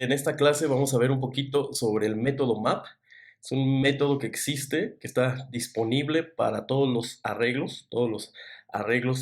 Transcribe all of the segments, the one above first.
En esta clase vamos a ver un poquito sobre el método map. Es un método que existe, que está disponible para todos los arreglos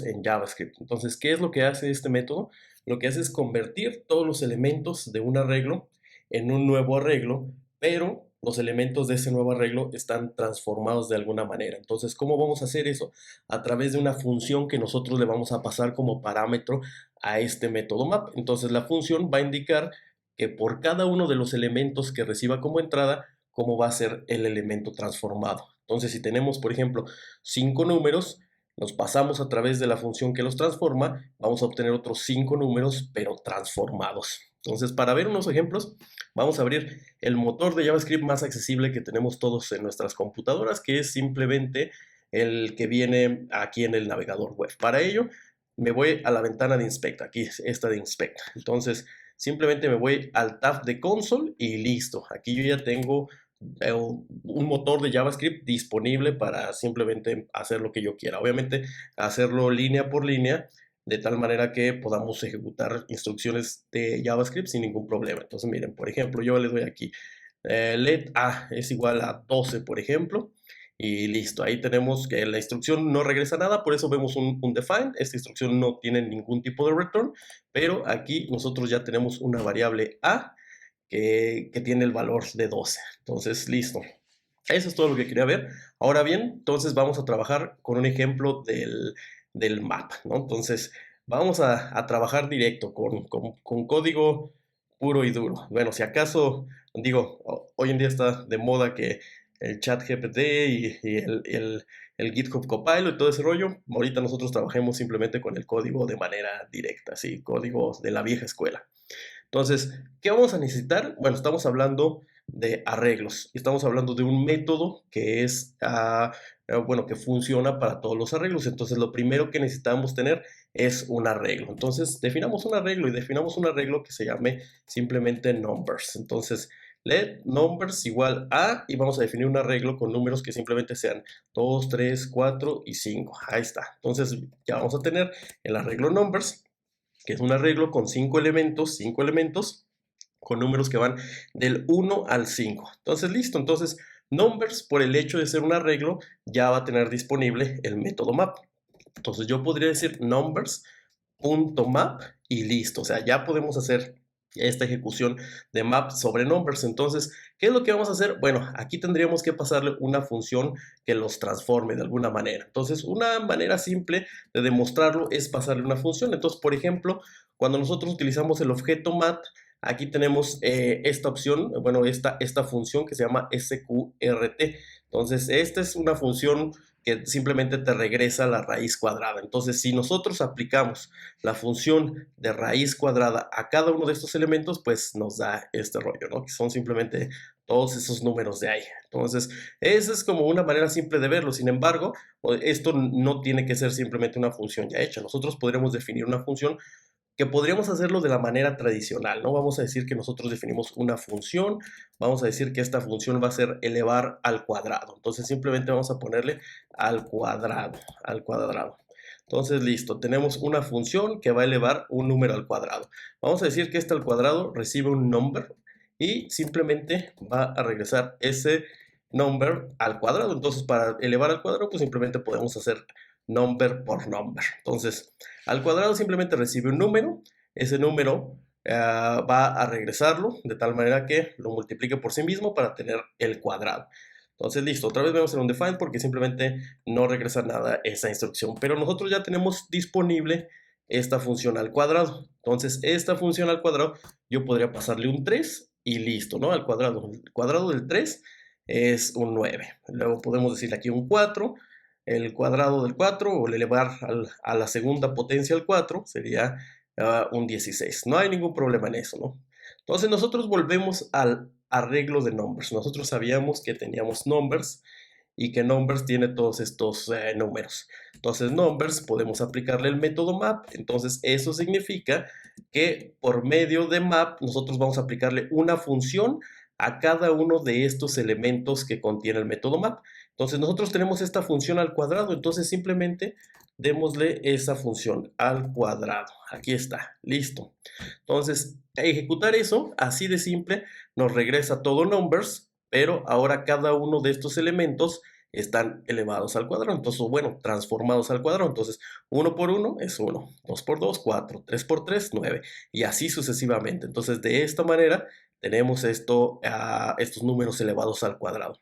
en JavaScript. Entonces, ¿qué es lo que hace este método? Lo que hace es convertir todos los elementos de un arreglo en un nuevo arreglo, pero los elementos de ese nuevo arreglo están transformados de alguna manera. Entonces, ¿cómo vamos a hacer eso? A través de una función que nosotros le vamos a pasar como parámetro a este método map. Entonces, la función va a indicar que por cada uno de los elementos que reciba como entrada, cómo va a ser el elemento transformado. Entonces, si tenemos, por ejemplo, 5 números, los pasamos a través de la función que los transforma, vamos a obtener otros 5 números, pero transformados. Entonces, para ver unos ejemplos, vamos a abrir el motor de JavaScript más accesible que tenemos todos en nuestras computadoras, que es simplemente el que viene aquí en el navegador web. Para ello, me voy a la ventana de Inspect, aquí es esta de Inspect. Entonces, simplemente me voy al tab de console y listo. Aquí yo ya tengo un motor de JavaScript disponible para simplemente hacer lo que yo quiera. Obviamente, hacerlo línea por línea, de tal manera que podamos ejecutar instrucciones de JavaScript sin ningún problema. Entonces, miren, por ejemplo, yo les doy aquí, let a es igual a 12, por ejemplo. Y listo, ahí tenemos que la instrucción no regresa nada, por eso vemos un define. Esta instrucción no tiene ningún tipo de return, pero aquí nosotros ya tenemos una variable a que tiene el valor de 12. Entonces, listo. Eso es todo lo que quería ver. Ahora bien, entonces vamos a trabajar con un ejemplo del map, ¿no? Entonces, vamos a trabajar directo con código puro y duro. Bueno, si acaso, digo, hoy en día está de moda que el chat GPT y el GitHub Copilot y todo ese rollo, ahorita nosotros trabajemos simplemente con el código de manera directa, ¿sí? Código de la vieja escuela. Entonces, ¿qué vamos a necesitar? Bueno, estamos hablando de arreglos. Estamos hablando de un método que es, bueno, que funciona para todos los arreglos. Entonces, lo primero que necesitamos tener es un arreglo. Entonces, definamos un arreglo y definamos un arreglo que se llame simplemente numbers. Entonces, let numbers igual a, y vamos a definir un arreglo con números que simplemente sean 2, 3, 4 y 5. Ahí está. Entonces, ya vamos a tener el arreglo numbers, que es un arreglo con 5 elementos con números que van del 1 al 5. Entonces, listo. Entonces, numbers, por el hecho de ser un arreglo, ya va a tener disponible el método map. Entonces, yo podría decir numbers.map y listo. O sea, ya podemos hacer esta ejecución de map sobre numbers. Entonces, ¿qué es lo que vamos a hacer? Bueno, aquí tendríamos que pasarle una función que los transforme de alguna manera. Entonces, una manera simple de demostrarlo es pasarle una función. Entonces, por ejemplo, cuando nosotros utilizamos el objeto mat, aquí tenemos esta opción, bueno, esta función que se llama sqrt. Entonces, esta es una función que simplemente te regresa la raíz cuadrada. Entonces, si nosotros aplicamos la función de raíz cuadrada a cada uno de estos elementos, pues nos da este rollo, ¿no? Que son simplemente todos esos números de ahí. Entonces, esa es como una manera simple de verlo. Sin embargo, esto no tiene que ser simplemente una función ya hecha. Nosotros podríamos definir una función que podríamos hacerlo de la manera tradicional, ¿no? Vamos a decir que nosotros definimos una función, vamos a decir que esta función va a ser elevar al cuadrado. Entonces simplemente vamos a ponerle al cuadrado, al cuadrado. Entonces, listo, tenemos una función que va a elevar un número al cuadrado. Vamos a decir que esta al cuadrado recibe un number y simplemente va a regresar ese number al cuadrado. Entonces, para elevar al cuadrado, pues simplemente podemos hacer number por number. Entonces, al cuadrado simplemente recibe un número, ese número va a regresarlo de tal manera que lo multiplique por sí mismo para tener el cuadrado. Entonces, listo, otra vez vemos en un define porque simplemente no regresa nada esa instrucción, pero nosotros ya tenemos disponible esta función al cuadrado. Entonces, esta función al cuadrado yo podría pasarle un 3 y listo, ¿no? Al cuadrado. El cuadrado del 3 es un 9. Luego podemos decirle aquí un 4, el cuadrado del 4 o el elevar a la segunda potencia al 4 sería un 16. No hay ningún problema en eso, ¿no? Entonces nosotros volvemos al arreglo de numbers. Nosotros sabíamos que teníamos numbers y que numbers tiene todos estos números. Entonces numbers podemos aplicarle el método map. Entonces eso significa que por medio de map nosotros vamos a aplicarle una función a cada uno de estos elementos que contiene el método map. Entonces nosotros tenemos esta función al cuadrado, entonces simplemente démosle esa función al cuadrado. Aquí está, listo. Entonces, ejecutar eso, así de simple, nos regresa todo numbers, pero ahora cada uno de estos elementos están elevados al cuadrado, entonces, bueno, transformados al cuadrado. Entonces, 1 por 1 es 1, 2 por 2, 4, 3 por 3, 9, y así sucesivamente. Entonces, de esta manera, tenemos estos números elevados al cuadrado.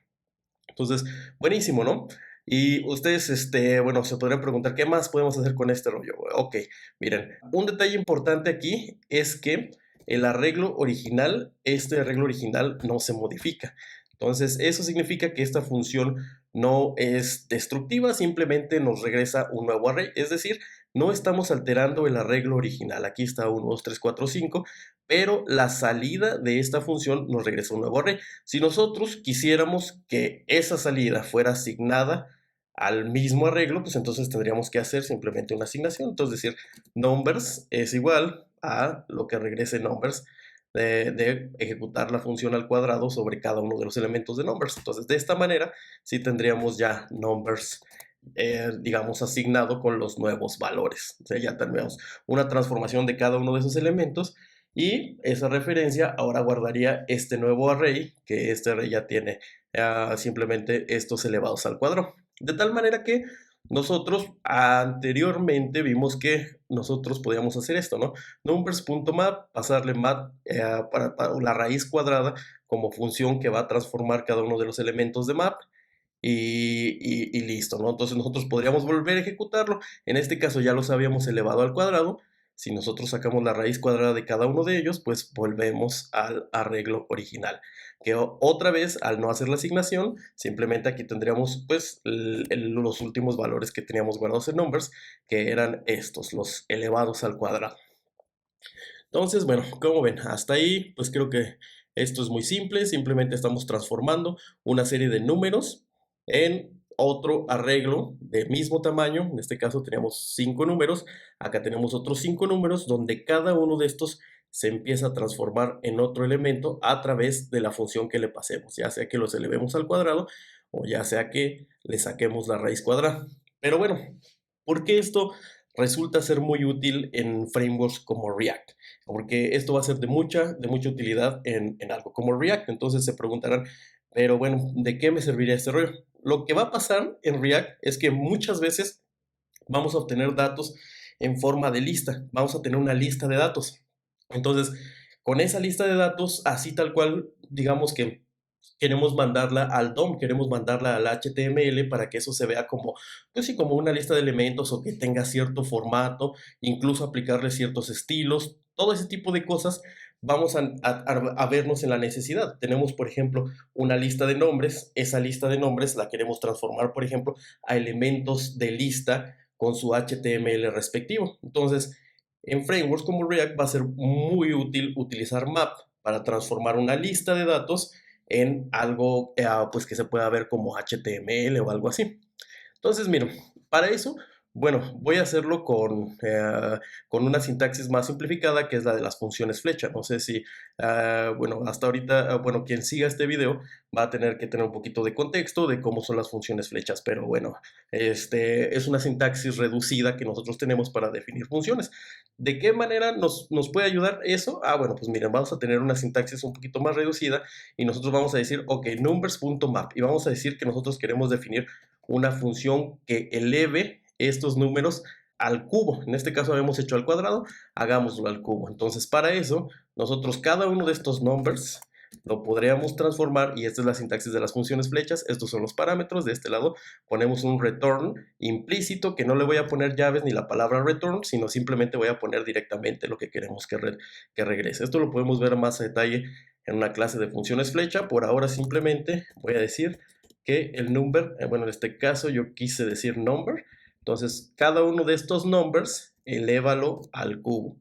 Entonces, buenísimo, ¿no? Y ustedes, bueno, se podrían preguntar, ¿qué más podemos hacer con este rollo? Ok, miren, un detalle importante aquí es que el arreglo original, este arreglo original no se modifica. Entonces, eso significa que esta función no es destructiva, simplemente nos regresa un nuevo array. Es decir, no estamos alterando el arreglo original. Aquí está 1, 2, 3, 4, 5, pero la salida de esta función nos regresa un nuevo array. Si nosotros quisiéramos que esa salida fuera asignada al mismo arreglo, pues entonces tendríamos que hacer simplemente una asignación. Entonces decir numbers es igual a lo que regrese numbers de ejecutar la función al cuadrado sobre cada uno de los elementos de numbers. Entonces de esta manera sí tendríamos ya numbers, digamos, asignado con los nuevos valores. O sea, ya tenemos una transformación de cada uno de esos elementos y esa referencia ahora guardaría este nuevo array, que este array ya tiene simplemente estos elevados al cuadrado. De tal manera que nosotros anteriormente vimos que nosotros podíamos hacer esto, ¿no? Numbers.map, pasarle map para la raíz cuadrada como función que va a transformar cada uno de los elementos de map y listo, ¿no? Entonces nosotros podríamos volver a ejecutarlo. En este caso ya los habíamos elevado al cuadrado. Si nosotros sacamos la raíz cuadrada de cada uno de ellos, pues volvemos al arreglo original. Que otra vez, al no hacer la asignación, simplemente aquí tendríamos pues los últimos valores que teníamos guardados en numbers, que eran estos, los elevados al cuadrado. Entonces, bueno, como ven, hasta ahí, pues creo que esto es muy simple. Simplemente estamos transformando una serie de números en otro arreglo de mismo tamaño. En este caso teníamos 5 números. Acá tenemos otros 5 números donde cada uno de estos se empieza a transformar en otro elemento a través de la función que le pasemos, ya sea que los elevemos al cuadrado o ya sea que le saquemos la raíz cuadrada. Pero bueno, ¿por qué esto resulta ser muy útil en frameworks como React? Porque esto va a ser de mucha utilidad en algo como React. Entonces se preguntarán, pero bueno, ¿de qué me serviría este rollo? Lo que va a pasar en React es que muchas veces vamos a obtener datos en forma de lista. Vamos a tener una lista de datos. Entonces, con esa lista de datos, así tal cual, digamos que queremos mandarla al DOM, queremos mandarla al HTML para que eso se vea como, pues sí, como una lista de elementos o que tenga cierto formato, incluso aplicarle ciertos estilos, todo ese tipo de cosas. Vamos a vernos en la necesidad. Tenemos, por ejemplo, una lista de nombres. Esa lista de nombres la queremos transformar, por ejemplo, a elementos de lista con su HTML respectivo. Entonces, en frameworks como React va a ser muy útil utilizar map para transformar una lista de datos en algo pues que se pueda ver como HTML o algo así. Entonces, miren, para eso, bueno, voy a hacerlo con una sintaxis más simplificada, que es la de las funciones flecha. No sé si, bueno, hasta ahorita, bueno, quien siga este video va a tener que tener un poquito de contexto de cómo son las funciones flechas, pero bueno, es una sintaxis reducida que nosotros tenemos para definir funciones. ¿De qué manera nos puede ayudar eso? Bueno, pues miren, vamos a tener una sintaxis un poquito más reducida y nosotros vamos a decir, ok, numbers.map, y vamos a decir que nosotros queremos definir una función que eleve estos números al cubo. En este caso habíamos hecho al cuadrado, hagámoslo al cubo. Entonces, para eso, nosotros cada uno de estos numbers lo podríamos transformar, y esta es la sintaxis de las funciones flechas. Estos son los parámetros. De este lado ponemos un return implícito, que no le voy a poner llaves ni la palabra return, sino simplemente voy a poner directamente lo que queremos que regrese. Esto lo podemos ver más a detalle en una clase de funciones flecha. Por ahora simplemente voy a decir que el number, bueno, en este caso yo quise decir number. Entonces, cada uno de estos numbers, elévalo al cubo.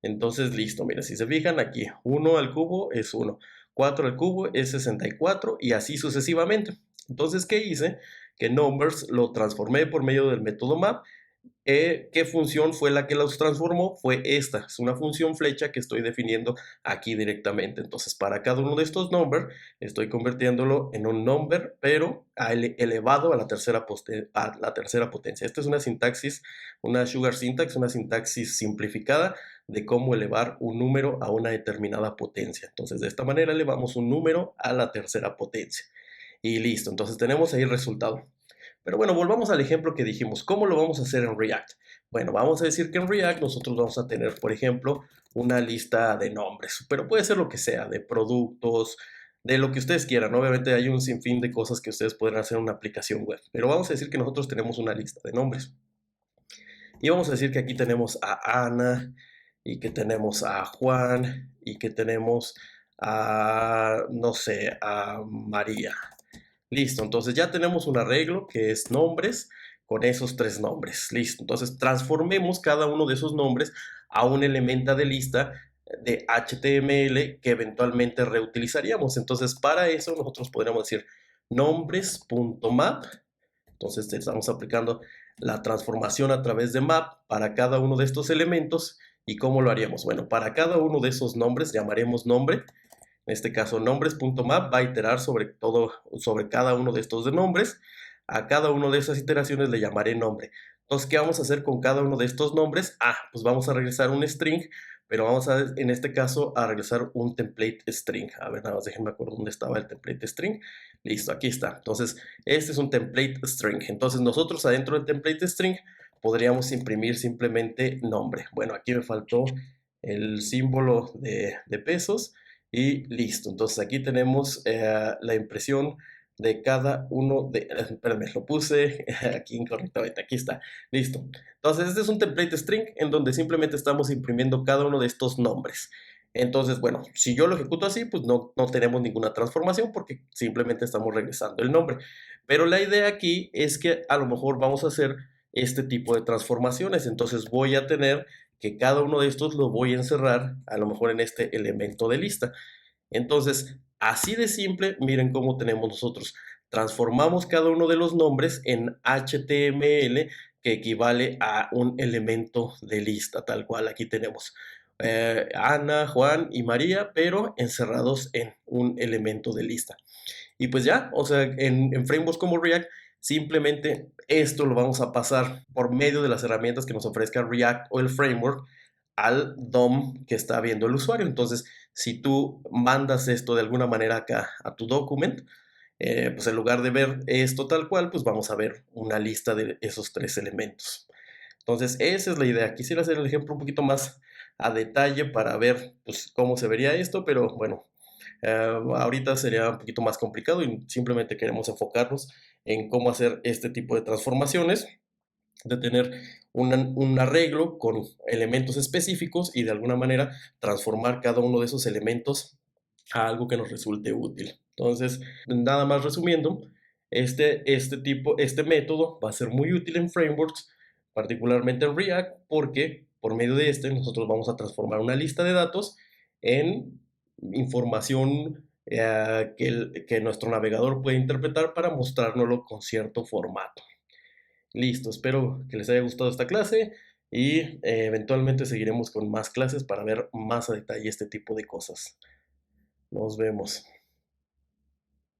Entonces, listo, mira, si se fijan aquí, 1 al cubo es 1, 4 al cubo es 64 y así sucesivamente. Entonces, ¿qué hice? Que numbers lo transformé por medio del método map ¿Qué función fue la que los transformó? Fue esta, es una función flecha que estoy definiendo aquí directamente. Entonces, para cada uno de estos number, estoy convirtiéndolo en un number, pero elevado a la tercera potencia. Esta es una sintaxis, una sugar syntax, una sintaxis simplificada de cómo elevar un número a una determinada potencia. Entonces, de esta manera elevamos un número a la tercera potencia. Y listo, entonces tenemos ahí el resultado. Pero bueno, volvamos al ejemplo que dijimos. ¿Cómo lo vamos a hacer en React? Bueno, vamos a decir que en React nosotros vamos a tener, por ejemplo, una lista de nombres, pero puede ser lo que sea, de productos, de lo que ustedes quieran. Obviamente hay un sinfín de cosas que ustedes pueden hacer en una aplicación web, pero vamos a decir que nosotros tenemos una lista de nombres. Y vamos a decir que aquí tenemos a Ana, y que tenemos a Juan, y que tenemos a, no sé, a María. Listo, entonces ya tenemos un arreglo que es nombres con esos tres nombres. Listo, entonces transformemos cada uno de esos nombres a un elemento de lista de HTML que eventualmente reutilizaríamos. Entonces, para eso nosotros podríamos decir nombres.map. Entonces, estamos aplicando la transformación a través de map para cada uno de estos elementos. ¿Y cómo lo haríamos? Bueno, para cada uno de esos nombres llamaremos nombre. En este caso, nombres.map va a iterar sobre cada uno de estos de nombres. A cada una de esas iteraciones le llamaré nombre. Entonces, ¿qué vamos a hacer con cada uno de estos nombres? Pues vamos a regresar un string, pero vamos a, en este caso, a regresar un template string. A ver, nada más déjenme acuerdo dónde estaba el template string. Listo, aquí está. Entonces, este es un template string. Entonces, nosotros adentro del template string podríamos imprimir simplemente nombre. Bueno, aquí me faltó el símbolo de pesos. Y listo, entonces aquí tenemos la impresión de cada uno de... Espérame, lo puse aquí incorrectamente, aquí está, listo. Entonces este es un template string en donde simplemente estamos imprimiendo cada uno de estos nombres. Entonces, bueno, si yo lo ejecuto así, pues no tenemos ninguna transformación porque simplemente estamos regresando el nombre. Pero la idea aquí es que a lo mejor vamos a hacer este tipo de transformaciones. Entonces voy a tener que cada uno de estos lo voy a encerrar a lo mejor en este elemento de lista. Entonces, así de simple, miren cómo tenemos nosotros. Transformamos cada uno de los nombres en HTML que equivale a un elemento de lista, tal cual. Aquí tenemos Ana, Juan y María, pero encerrados en un elemento de lista. Y pues ya, o sea, en frameworks como React, simplemente esto lo vamos a pasar por medio de las herramientas que nos ofrezca React o el framework al DOM que está viendo el usuario. Entonces, si tú mandas esto de alguna manera acá a tu document, pues en lugar de ver esto tal cual, pues vamos a ver una lista de esos tres elementos. Entonces, esa es la idea. Quisiera hacer el ejemplo un poquito más a detalle para ver pues, cómo se vería esto, pero bueno, ahorita sería un poquito más complicado y simplemente queremos enfocarnos en cómo hacer este tipo de transformaciones, de tener un arreglo con elementos específicos y de alguna manera transformar cada uno de esos elementos a algo que nos resulte útil. Entonces, nada más resumiendo, este método va a ser muy útil en frameworks, particularmente en React, porque por medio de este nosotros vamos a transformar una lista de datos en información que nuestro navegador puede interpretar para mostrárnoslo con cierto formato. Listo, espero que les haya gustado esta clase y eventualmente seguiremos con más clases para ver más a detalle este tipo de cosas. Nos vemos.